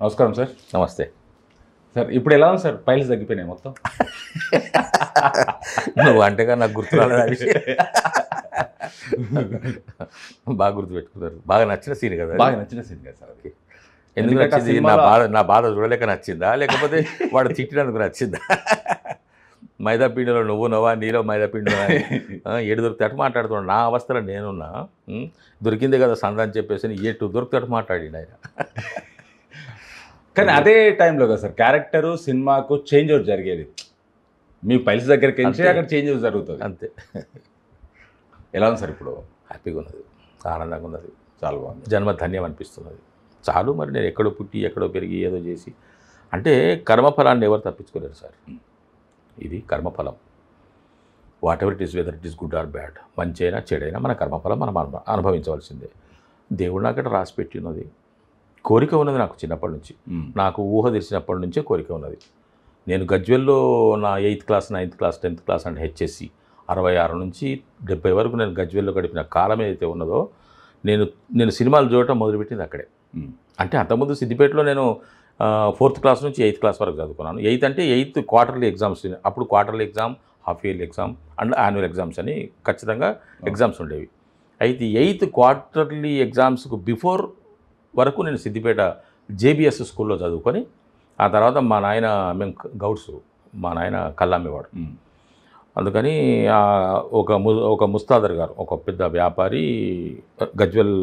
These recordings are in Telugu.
నమస్కారం సార్. నమస్తే. సార్ ఇప్పుడు ఎలా ఉంది సార్? ఫైల్స్ తగ్గిపోయినాయి మొత్తం. నువ్వు అంటేగా నాకు గుర్తు రాలేదు ఆ విషయం. బాగా గుర్తుపెట్టుకున్నారు. బాగా నచ్చిన సీన్ కదా. బాగా నచ్చిన సీన్ కదా సార్ అది. ఎందుకు నచ్చింది? నా బాధ చూడలేక నచ్చిందా, లేకపోతే వాడు తిట్టినందుకు నచ్చిందా? మైదాపిండిలో నువ్వు నవ్వా, నీలో మైదాపిండిలో ఏడు దొరికితే మాట్లాడుతున్నాడు. నా అవస్థలో నేనున్నా. దొరికిందే కదా సంద అని చెప్పేసి ఎటు దొరికితే మాట్లాడిండు ఆయన. కానీ అదే టైంలో కదా సార్ క్యారెక్టరు సినిమాకు చేంజ్ అవుట్ జరిగేది. మీ ఫైల్స్ దగ్గరికి వెళ్ళి అక్కడ చేంజ్ అవుట్ జరుగుతుంది అంతే. ఎలా ఉంది సార్ ఇప్పుడు? హ్యాపీగా ఉన్నది, ఆనందంగా ఉన్నది, చాలా బాగుంది. జన్మ ధన్యం అనిపిస్తున్నది. చాలు మరి నేను ఎక్కడో పుట్టి ఎక్కడో పెరిగి ఏదో చేసి అంటే కర్మఫలాన్ని ఎవరు తప్పించుకోలేరు సార్. ఇది కర్మఫలం. What ever it is, whether it is good or bad, మంచి అయినా చెడైనా మన కర్మఫలం మనం అనుభవించవలసిందే. దేవుడు నాకట రాసి పెట్టి ఉన్నది. కోరిక ఉన్నది నాకు చిన్నప్పటి నుంచి. నాకు ఊహ తెలిసినప్పటి నుంచే కోరిక ఉన్నది. నేను గజ్వెల్లో నా 8th class 9th class 10th class అంటే హెచ్ఎస్సి 66 నుంచి 70 వరకు నేను గజ్వెల్లో గడిపిన కాలం ఏదైతే ఉన్నదో నేను సినిమాలు చూడటం మొదలుపెట్టింది అక్కడే. అంటే అంతకుముందు సిద్దిపేటలో నేను 4th క్లాస్ నుంచి 8th క్లాస్ వరకు చదువుకున్నాను. 8th అంటే 8th క్వార్టర్లీ ఎగ్జామ్స్. అప్పుడు quarterly exam, half yearly exam and annual exams అని ఖచ్చితంగా ఎగ్జామ్స్ ఉండేవి. అయితే 8th క్వార్టర్లీ ఎగ్జామ్స్కు బిఫోర్ వరకు నేను సిద్దిపేట జేబిఎస్ స్కూల్లో చదువుకొని ఆ తర్వాత మా నాయన మేము గౌడ్స్, మా నాయన కళ్ళమ్మేవాడు. అందుకని ఒక ముస్తాదర్ గారు, ఒక పెద్ద వ్యాపారి గజ్వెల్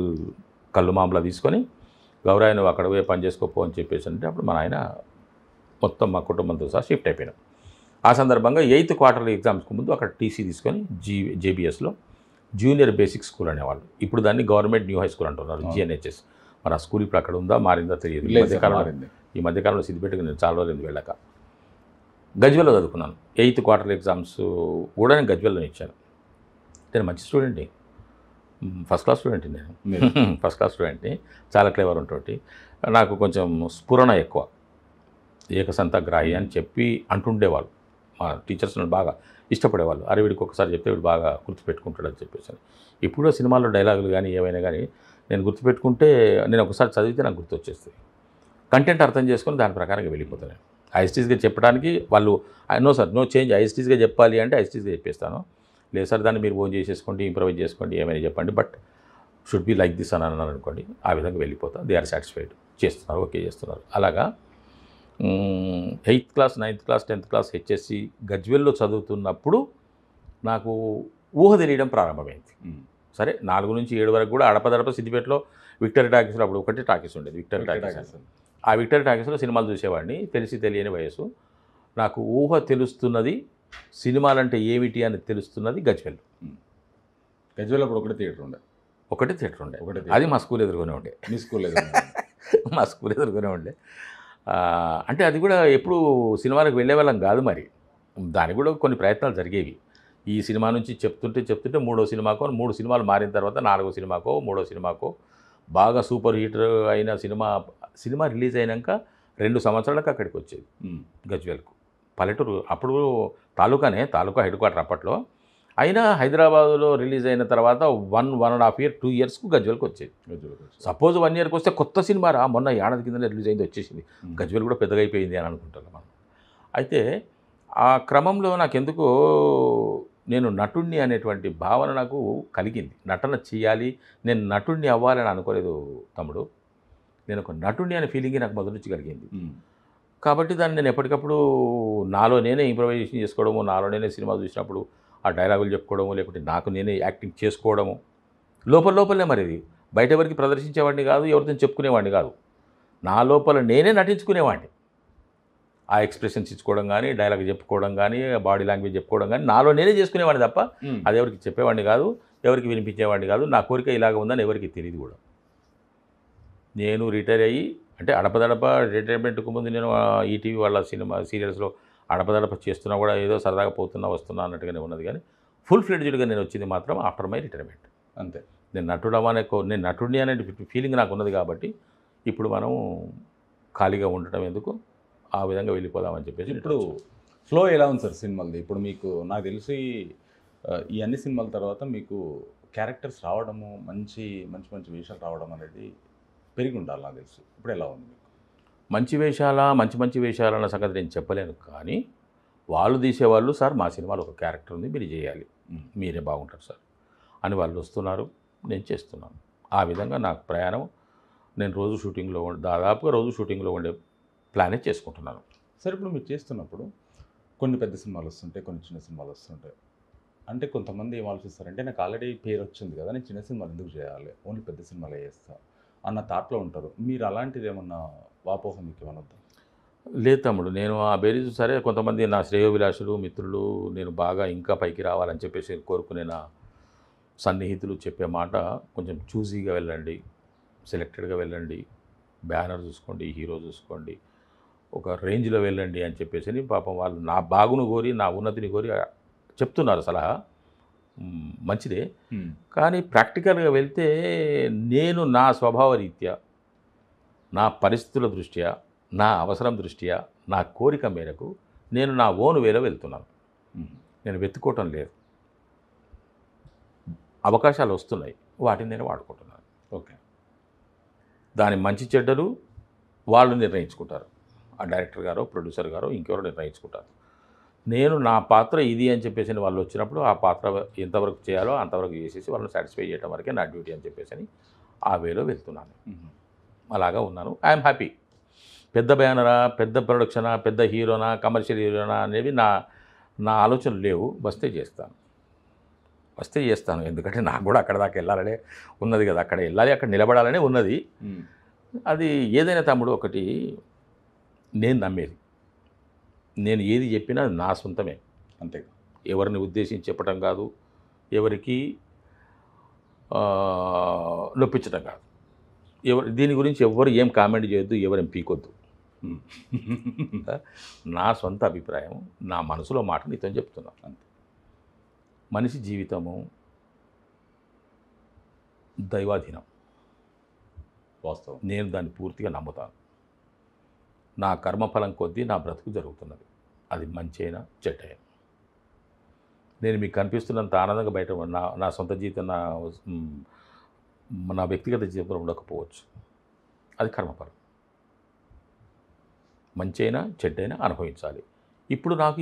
కళ్ళు మామలా తీసుకొని గౌరాయ నువ్వు అక్కడ పోయి పని చేసుకోపో అని చెప్పేసి అంటే అప్పుడు మా నాయన మొత్తం మా కుటుంబంతో సహా షిఫ్ట్ అయిపోయినాం. ఆ సందర్భంగా 8th క్వార్టర్లీ ఎగ్జామ్స్కి ముందు అక్కడ టీసీ తీసుకొని జేబిఎస్లో జూనియర్ బేసిక్ స్కూల్ అనేవాళ్ళు. ఇప్పుడు దాన్ని గవర్నమెంట్ న్యూ హై స్కూల్ అంటున్నారు, జిఎన్హెచ్ఎస్. మరి ఆ స్కూల్ ఇప్పుడు అక్కడ ఉందా మారిందా తెలియదు. ఈ మధ్యకాలంలో సిద్దిపేటకు నేను చాలా రోజులు వెళ్ళాక గజ్వెల్లో చదువుకున్నాను. 8th క్వార్టర్లీ ఎగ్జామ్స్ కూడా నేను గజ్వెల్లో ఇచ్చాను. నేను మంచి స్టూడెంట్ని, ఫస్ట్ క్లాస్ స్టూడెంట్ని. నేను ఫస్ట్ క్లాస్ స్టూడెంట్ని, చాలా క్లేవర్ ఉంటుంది. నాకు కొంచెం స్ఫురణ ఎక్కువ, ఏకసంతగ్రాహి అని చెప్పి అంటుండేవాళ్ళు. మా టీచర్స్ నన్ను బాగా ఇష్టపడేవాళ్ళు. అరే వీడికి ఒకసారి చెప్తే వీడు బాగా గుర్తుపెట్టుకుంటాడని చెప్పేసి. ఇప్పుడు సినిమాలో డైలాగులు కానీ ఏమైనా కానీ నేను గుర్తుపెట్టుకుంటే నేను ఒకసారి చదివితే నాకు గుర్తొచ్చేస్తుంది. కంటెంట్ అర్థం చేసుకొని దాని ప్రకారంగా వెళ్ళిపోతాను. ఐఎస్టీస్గా చెప్పడానికి వాళ్ళు నో సార్ నో చేంజ్, ఐఎస్టీస్గా చెప్పాలి అంటే ఐఎస్టీస్గా చెప్పేస్తాను. లేదు సార్ దాన్ని మీరు ఓన్ చేసేసుకోండి, ఇంప్రవైజ్ చేసుకోండి, ఏమైనా చెప్పండి, but should be like this అని అన్నారు అనుకోండి, ఆ విధంగా వెళ్ళిపోతా. దే ఆర్ సాటిస్ఫైడ్, చేస్తున్నారు, ఓకే చేస్తున్నారు. అలాగా 8th class 9th class 10th class HSC గజ్వెల్లో చదువుతున్నప్పుడు నాకు ఊహ తెలియడం ప్రారంభమైంది. సరే 4 నుంచి 7 వరకు కూడా అడపదడప సిద్దిపేటలో విక్టరీ టాకీస్లో అప్పుడు ఒకటి టాకీస్ ఉండేది, విక్టరీ టాకీస్. ఆ విక్టరీ టాకీస్లో సినిమాలు చూసేవాడిని. తెలియని వయసు. నాకు ఊహ తెలుస్తున్నది, సినిమాలంటే ఏమిటి అని తెలుస్తున్నది గజ్వెల్లో. గజ్వెల్లో అప్పుడు ఒకటి థియేటర్ ఉండే. అది మా స్కూల్ ఎదురుగానే ఉండే. మీ స్కూల్ మా స్కూల్ ఎదురుగానే ఉండే. అంటే అది కూడా ఎప్పుడు సినిమాలకు వెళ్ళేవాళ్ళం కాదు. మరి దానికి కూడా కొన్ని ప్రయత్నాలు జరిగేవి. ఈ సినిమా నుంచి చెప్తుంటే 3వ సినిమాకో 3 సినిమాలు మారిన తర్వాత 4వ సినిమాకో 3వ సినిమాకో బాగా సూపర్ హీటర్ అయిన సినిమా రిలీజ్ అయినాక 2 సంవత్సరాలకు అక్కడికి వచ్చేది గజ్వెల్కు. పల్లెటూరు అప్పుడు తాలూకా హెడ్ క్వార్టర్ అప్పట్లో. అయినా హైదరాబాదులో రిలీజ్ అయిన తర్వాత 1.5 year 2 yearsకు గజ్వెల్కి వచ్చేది. సపోజ్ 1 yearకి వస్తే కొత్త సినిమా మొన్న ఏడాది కింద రిలీజ్ అయింది వచ్చేసింది. గజ్వెల్ కూడా పెద్దగా అయిపోయింది అని అనుకుంటాను మనం. అయితే ఆ క్రమంలో నాకెందుకో నేను నటుణ్ణి అనేటువంటి భావన నాకు కలిగింది. నటన చేయాలి, నేను నటుణ్ణి అవ్వాలని అనుకోలేదు తమ్ముడు. నేను ఒక నటుణ్ణి అనే ఫీలింగ్ నాకు మొదటి నుంచి కలిగింది. కాబట్టి దాన్ని నేను ఎప్పటికప్పుడు నాలో నేనే ఇంప్రవైజేషన్ చేసుకోవడము, నాలో నేనే సినిమా చూసినప్పుడు ఆ డైలాగులు చెప్పుకోవడము, లేకపోతే నాకు నేనే యాక్టింగ్ చేసుకోవడము లోపలే. మరి ఇది బయట ఎవరికి ప్రదర్శించేవాడిని కాదు, ఎవరితో చెప్పుకునేవాడిని కాదు. నా లోపల నేనే నటించుకునేవాడిని. ఆ ఎక్స్ప్రెషన్స్ ఇచ్చుకోవడం కానీ, డైలాగ్ చెప్పుకోవడం కానీ, బాడీ లాంగ్వేజ్ చెప్పుకోవడం కానీ నాలో నేనే చేసుకునేవాడిని తప్ప అది ఎవరికి చెప్పేవాడిని కాదు, ఎవరికి వినిపించేవాడిని కాదు. నా కోరిక ఇలాగ ఉందని ఎవరికి తెలియదు కూడా. నేను రిటైర్ అయ్యి అంటే అడపదడప రిటైర్మెంట్కు ముందు నేను ఈటీవీ వాళ్ళ సీరియల్స్లో అడపదడప చేస్తున్నా కూడా ఏదో సరదాగా వస్తున్నా అన్నట్టుగానే ఉన్నది. కానీ ఫుల్ ఫ్లెడ్జ్డ్గా నేను వచ్చింది మాత్రం ఆఫ్టర్ మై రిటైర్మెంట్. అంతే. నేను నటుడిని అనే ఫీలింగ్ నాకు ఉన్నది కాబట్టి ఇప్పుడు మనం ఖాళీగా ఉండటం ఎందుకు, ఆ విధంగా వెళ్ళిపోదామని చెప్పేసి. ఇప్పుడు ఫ్లో ఎలా ఉంది సార్ సినిమాలది? ఇప్పుడు మీకు నాకు తెలిసి ఈ అన్ని సినిమాల తర్వాత మీకు క్యారెక్టర్స్ రావడము, మంచి వేషాలు రావడం అనేది పెరిగి ఉండాలి నాకు తెలుసు. ఇప్పుడు ఎలా ఉంది మీకు? మంచి వేషాలా మంచి మంచి వేషాలన్న సంగతి నేను చెప్పలేను, కానీ వాళ్ళు తీసేవాళ్ళు సార్ మా సినిమాలో ఒక క్యారెక్టర్ ఉంది మీరు చేయాలి, మీరే బాగుంటారు సార్ అని వాళ్ళు వస్తున్నారు, నేను చేస్తున్నాను. ఆ విధంగా నాకు ప్రయాణం, నేను రోజు షూటింగ్లో దాదాపుగా రోజు షూటింగ్లో ఉండే ప్లానే చేసుకుంటున్నాను. సరే, ఇప్పుడు మీరు చేస్తున్నప్పుడు కొన్ని పెద్ద సినిమాలు వస్తుంటాయి, కొన్ని చిన్న సినిమాలు వస్తుంటాయి. అంటే కొంతమంది ఏం ఆలోచిస్తారంటే నాకు ఆల్రెడీ పేరు వచ్చింది కదా, నేను చిన్న సినిమాలు ఎందుకు చేయాలి, ఓన్లీ పెద్ద సినిమాలే చేస్తా అన్న థాట్లో ఉంటారు. మీరు అలాంటిది ఏమన్నా వాపోహం మీకు ఏమన్నా ఉందా? లేదు తమ్ముడు, నేను ఆ బేరీజు సరే కొంతమంది నా శ్రేయోభిలాషులు మిత్రులు నేను బాగా ఇంకా పైకి రావాలని చెప్పేసి కోరుకునే నా సన్నిహితులు చెప్పే మాట, కొంచెం చూజీగా వెళ్ళండి, సెలెక్టెడ్గా వెళ్ళండి, బ్యానర్ చూసుకోండి, హీరో చూసుకోండి, ఒక రేంజ్లో వెళ్ళండి అని చెప్పేసి పాపం వాళ్ళు నా బాగును కోరి నా ఉన్నతిని కోరి చెప్తున్నారు సలహా. మంచిదే, కానీ ప్రాక్టికల్గా వెళ్తే నేను నా స్వభావ రీత్యా, నా పరిస్థితుల దృష్ట్యా, నా అవసరం దృష్ట్యా, నా కోరిక మేరకు నేను నా ఓన్ వేలో వెళ్తున్నాను. నేను వెతుక్కోవటం లేదు, అవకాశాలు వస్తున్నాయి, వాటిని నేను వాడుకుంటున్నాను. ఓకే, దాని మంచి చెడ్డలు వాళ్ళు నిర్ణయించుకుంటారు, ఆ డైరెక్టర్ గారో ప్రొడ్యూసర్ గారో ఇంకెవరో నిర్ణయించుకుంటారు. నేను నా పాత్ర ఇది అని చెప్పేసి వాళ్ళు వచ్చినప్పుడు ఆ పాత్ర ఎంతవరకు చేయాలో అంతవరకు చేసేసి వాళ్ళని సాటిస్ఫై చేయడం వరకే నా డ్యూటీ అని చెప్పేసి ఆ వేలో వెళ్తున్నాను. అలాగా ఉన్నాను, ఐఎమ్ హ్యాపీ. పెద్ద బ్యానరా, పెద్ద ప్రొడక్షనా, పెద్ద హీరోనా, కమర్షియల్ హీరోనా అనేవి నా నా ఆలోచనలు లేవు. వస్తే చేస్తాను, ఎందుకంటే నాకు కూడా అక్కడ దాకా వెళ్ళాలనే ఉన్నది కదా, అక్కడ వెళ్ళాలి, అక్కడ నిలబడాలనే ఉన్నది. అది ఏదైనా తమ్ముడు ఒకటి నేను నమ్మేది, నేను ఏది చెప్పినా అది నా సొంతమే, అంతే, ఎవరిని ఉద్దేశించి చెప్పటం కాదు, ఎవరికి నొప్పించడం కాదు, దీని గురించి ఎవరు ఏం కామెంట్ చేయొద్దు, ఎవరేం పీకొద్దు. నా సొంత అభిప్రాయం, నా మనసులో మాట నీతో చెప్తున్నాను అంతే. మనిషి జీవితము దైవాధీనం, వాస్తవం. నేను దాన్ని పూర్తిగా నమ్ముతాను. నా కర్మఫలం కొద్దీ నా బ్రతుకు జరుగుతున్నది, అది మంచైనా చెడ్డైనా. నేను మీకు కనిపిస్తున్నంత ఆనందంగా బయట నా సొంత జీవితం, నా వ్యక్తిగత జీవితంలో ఉండకపోవచ్చు, అది కర్మఫలం. మంచైనా చెడ్డైనా అనుభవించాలి. ఇప్పుడు నాకు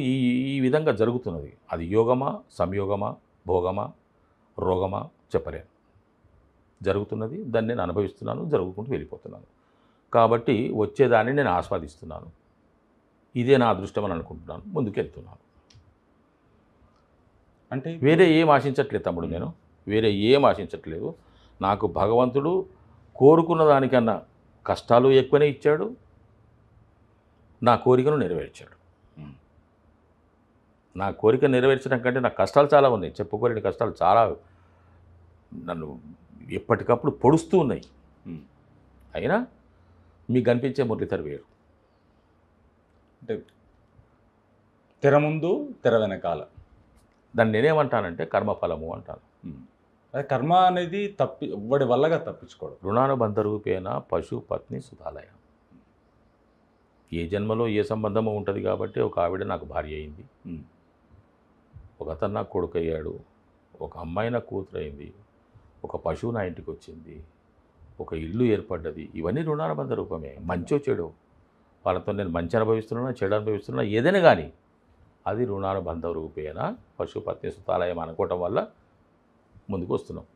ఈ విధంగా జరుగుతున్నది, అది యోగమా సంయోగమా భోగమా రోగమా చెప్పలేను, జరుగుతున్నది, దాన్ని నేను అనుభవిస్తున్నాను, జరుగుకుంటూ వెళ్ళిపోతున్నాను. కాబట్టి వచ్చేదాన్ని నేను ఆస్వాదిస్తున్నాను, ఇదే నా అదృష్టం అని అనుకుంటున్నాను, ముందుకెళ్తున్నాను. అంటే వేరే ఏం ఆశించట్లేదు తమ్ముడు, నేను వేరే ఏం ఆశించట్లేదు. నాకు భగవంతుడు కోరుకున్న దానికన్నా కష్టాలు ఎక్కువనే ఇచ్చాడు, నా కోరికను నెరవేర్చాడు. నా కోరిక నెరవేర్చడం కంటే నాకు కష్టాలు చాలా ఉన్నాయి, చెప్పుకోలేని కష్టాలు చాలా నన్ను ఎప్పటికప్పుడు పొడుస్తూ ఉన్నాయి. అయినా మీకు కనిపించే మురళీధర్ వేరు. అంటే తెర ముందు తెర వెనకాల, దాన్ని నేనేమంటానంటే కర్మఫలము అంటాను. అదే కర్మ అనేది ఎవ్వడి వల్లగా తప్పించుకోవడం. రుణానుబంధ రూపేణ పశు పత్ని సుధాలయ. ఏ జన్మలో ఏ సంబంధమో ఉంటుంది కాబట్టి ఒక ఆవిడ నాకు భార్య అయింది, ఒక అతను నాకు కొడుకు అయ్యాడు, ఒక అమ్మాయి నాకు కూతురు అయింది, ఒక పశువు నా ఇంటికి వచ్చింది, ఒక ఇల్లు ఏర్పడ్డది. ఇవన్నీ రుణానుబంధ రూపమే. మంచో చెడు, వాళ్ళతో నేను మంచి అనుభవిస్తున్నా చెడు అనుభవిస్తున్నా ఏదైనా కానీ అది రుణానుబంధ రూపేణ పశుపత్ని సుతాలయం అనుకోవటం వల్ల ముందుకు వస్తున్నాం.